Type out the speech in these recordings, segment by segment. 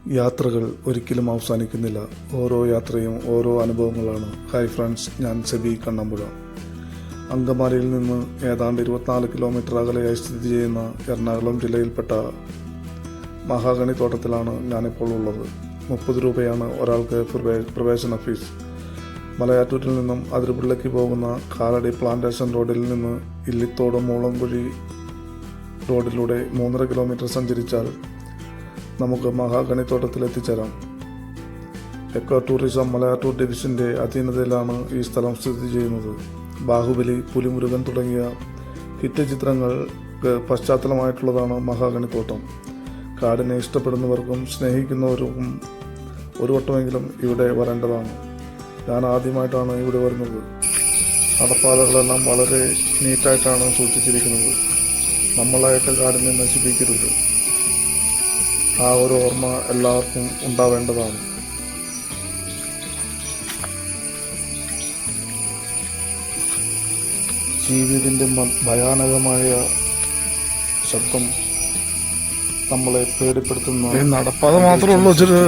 യാത്രകൾ ഒരിക്കലും അവസാനിക്കുന്നില്ല. ഓരോ യാത്രയും ഓരോ അനുഭവങ്ങളാണ്. ഹായ് ഫ്രണ്ട്സ്, ഞാൻ സെബി കണ്ണമ്പുഴ. അങ്കമാലിയിൽ നിന്ന് ഏതാണ്ട് 24 കിലോമീറ്റർ അകലെയായി സ്ഥിതി ചെയ്യുന്ന എറണാകുളം ജില്ലയിൽപ്പെട്ട മഹാഗണി തോട്ടത്തിലാണ് ഞാനിപ്പോൾ ഉള്ളത്. 30 രൂപയാണ് ഒരാൾക്ക് പ്രവേശന ഫീസ്. മലയാറ്റൂരിൽ നിന്നും അതിരപ്പിള്ളയ്ക്ക് പോകുന്ന കാലടി പ്ലാന്റേഷൻ റോഡിൽ നിന്ന് ഇല്ലിത്തോട് മൂളംകുഴി റോഡിലൂടെ 3.5 കിലോമീറ്റർ സഞ്ചരിച്ചാൽ നമുക്ക് മഹാഗണി തോട്ടത്തിൽ എത്തിച്ചേരാം. എക്കോ ടൂറിസം മലയാറ്റൂർ ഡിവിഷന്റെ അധീനതയിലാണ് ഈ സ്ഥലം സ്ഥിതി ചെയ്യുന്നത്. ബാഹുബലി, പുലിമുരുകൻ തുടങ്ങിയ ഹിറ്റ് ചിത്രങ്ങൾക്ക് പശ്ചാത്തലമായിട്ടുള്ളതാണ് മഹാഗണി തോട്ടം. കാടിനെ ഇഷ്ടപ്പെടുന്നവർക്കും സ്നേഹിക്കുന്നവർക്കും ഒരു വട്ടമെങ്കിലും ഇവിടെ വരേണ്ടതാണ്. ഞാൻ ആദ്യമായിട്ടാണ് ഇവിടെ വരുന്നത്. നടപ്പാതകളെല്ലാം വളരെ നീറ്റായിട്ടാണ് സൂക്ഷിച്ചിരിക്കുന്നത്. നമ്മളായിട്ട് കാടിനെ നശിപ്പിക്കരുത്. ആ ഒരു ഓർമ്മ എല്ലാവർക്കും ഉണ്ടാവേണ്ടതാണ്. ജീവിതത്തിന്റെ ഭയാനകമായ ശബ്ദം നമ്മളെ പേടിപ്പെടുത്തുന്ന നടപ്പാത മാത്രമേ ഉള്ളൂ ഇച്ചിരി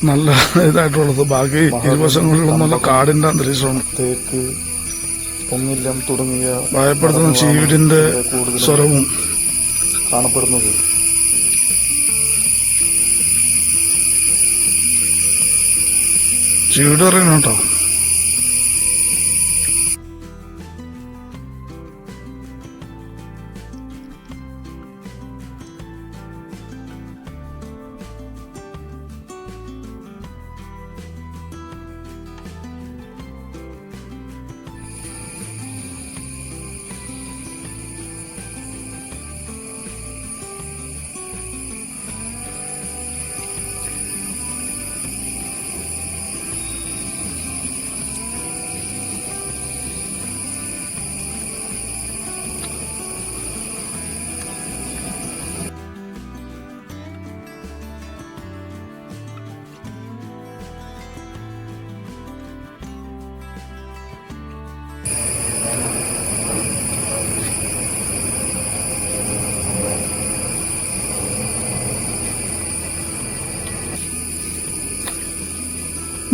നല്ല ഇതായിട്ടുള്ളത്. ബാക്കി ഇരുവശങ്ങളിലും നല്ല കാടിന്റെ അന്തരീക്ഷമാണ്. തേക്ക്, പൊങ്ങില്ലം തുടങ്ങിയ ഭയപ്പെടുത്തുന്ന ചീവിടിന്റെ സ്വരവും കാണപ്പെടുന്നത്. ചീവിട് പറയുന്നു കേട്ടോ.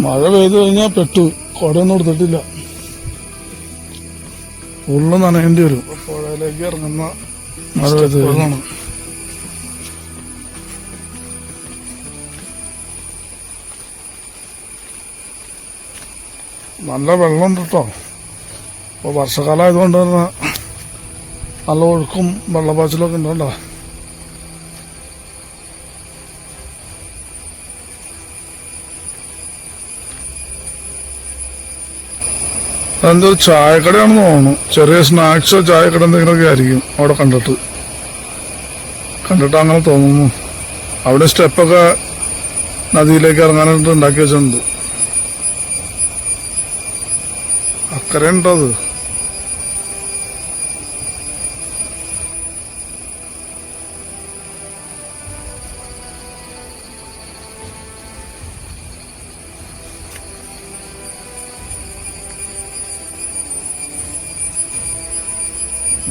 മഴ പെയ്തു കഴിഞ്ഞാൽ പെട്ടു. കുടയൊന്നും എടുത്തിട്ടില്ല. ഫുള്ള് നനയേണ്ടി വരും. പുഴയിലേക്ക് ഇറങ്ങുന്ന മഴ പെയ്തു കഴിഞ്ഞാണ്. നല്ല വെള്ളമുണ്ട് കേട്ടോ. ഇപ്പോൾ വർഷക്കാലം ആയതുകൊണ്ട് തന്നെ നല്ല ഒഴുക്കും വെള്ളപ്പാച്ചിലൊക്കെ ഉണ്ടോ. അതെന്തൊരു ചായക്കടയാണെന്ന് തോന്നുന്നു. ചെറിയ സ്നാക്സോ ചായക്കട എന്തെങ്കിലുമൊക്കെ ആയിരിക്കും അവിടെ കണ്ടിട്ട് അങ്ങനെ തോന്നുന്നു. അവിടെ സ്റ്റെപ്പൊക്കെ നദിയിലേക്ക് ഇറങ്ങാനായിട്ട് ഉണ്ടാക്കി വെച്ചിട്ടുണ്ട്. അക്കരെ ഉണ്ടോ അത്?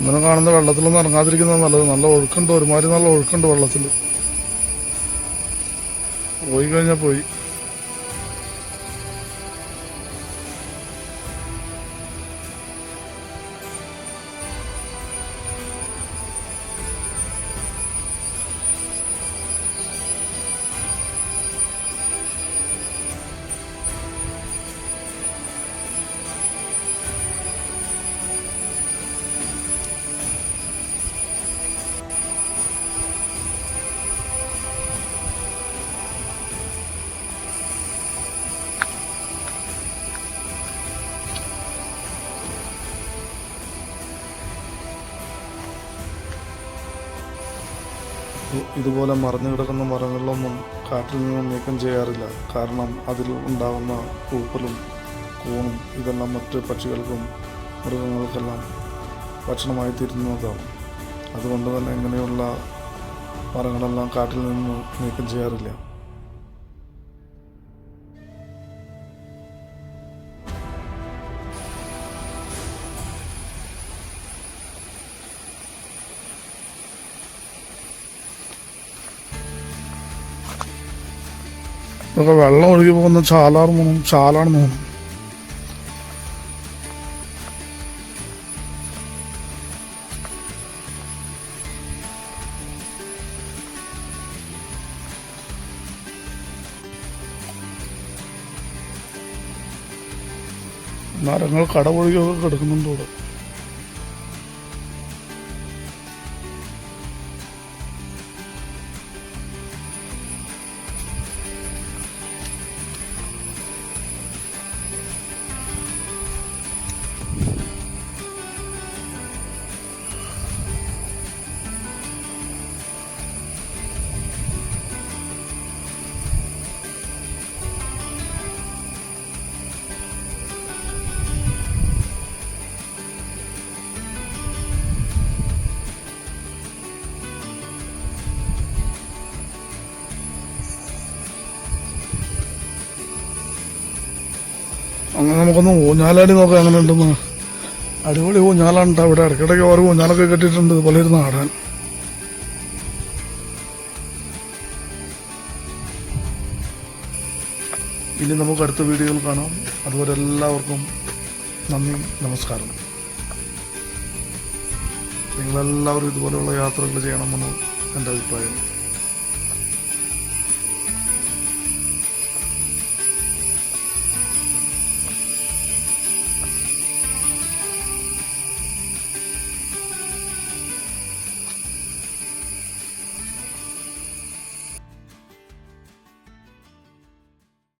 ഇങ്ങനെ കാണുന്ന വെള്ളത്തിലൊന്നും ഇറങ്ങാതിരിക്കുന്നത് നല്ലത്. നല്ല ഒഴുക്കുണ്ട്, ഒരുമാതിരി നല്ല ഒഴുക്കുണ്ട് വെള്ളത്തിൽ. പോയി കഴിഞ്ഞാൽ പോയി. ഇതുപോലെ മറിഞ്ഞു കിടക്കുന്ന മരങ്ങളിലൊന്നും കാട്ടിൽ നിന്നും നീക്കം ചെയ്യാറില്ല. കാരണം അതിൽ ഉണ്ടാകുന്ന പൂപ്പലും കൂണും ഇതെല്ലാം മറ്റ് പക്ഷികൾക്കും മൃഗങ്ങൾക്കെല്ലാം ഭക്ഷണമായി തീരുന്നതാണ്. അതുകൊണ്ട് തന്നെ ഇങ്ങനെയുള്ള മരങ്ങളെല്ലാം കാട്ടിൽ നിന്ന് നീക്കം ചെയ്യാറില്ല. ഇതൊക്കെ വെള്ളം ഒഴുകി പോകുന്ന ചാലാണെന്ന് തോന്നുന്നു. മരങ്ങൾ കടപൊഴുകിയൊക്കെ കിടക്കുന്നുണ്ട് ഇവിടെ. അങ്ങനെ നമുക്കൊന്ന് ഊഞ്ഞാലാടി നോക്കാം എങ്ങനെ ഉണ്ടെന്ന്. അടിപൊളി ഊഞ്ഞാലാണ് അവിടെ. ഇടയ്ക്കിടയ്ക്ക് ഓരോ ഊഞ്ഞാലൊക്കെ കെട്ടിയിട്ടുണ്ട് ഇതുപോലെ ഇരുന്ന് ആടാൻ. ഇനി നമുക്ക് അടുത്ത വീഡിയോയിൽ കാണാം. അതുവരെ എല്ലാവർക്കും നന്ദി, നമസ്കാരം. നിങ്ങളെല്ലാവരും ഇതുപോലെയുള്ള യാത്രകൾ ചെയ്യണമെന്ന് എൻ്റെ അഭിപ്രായം.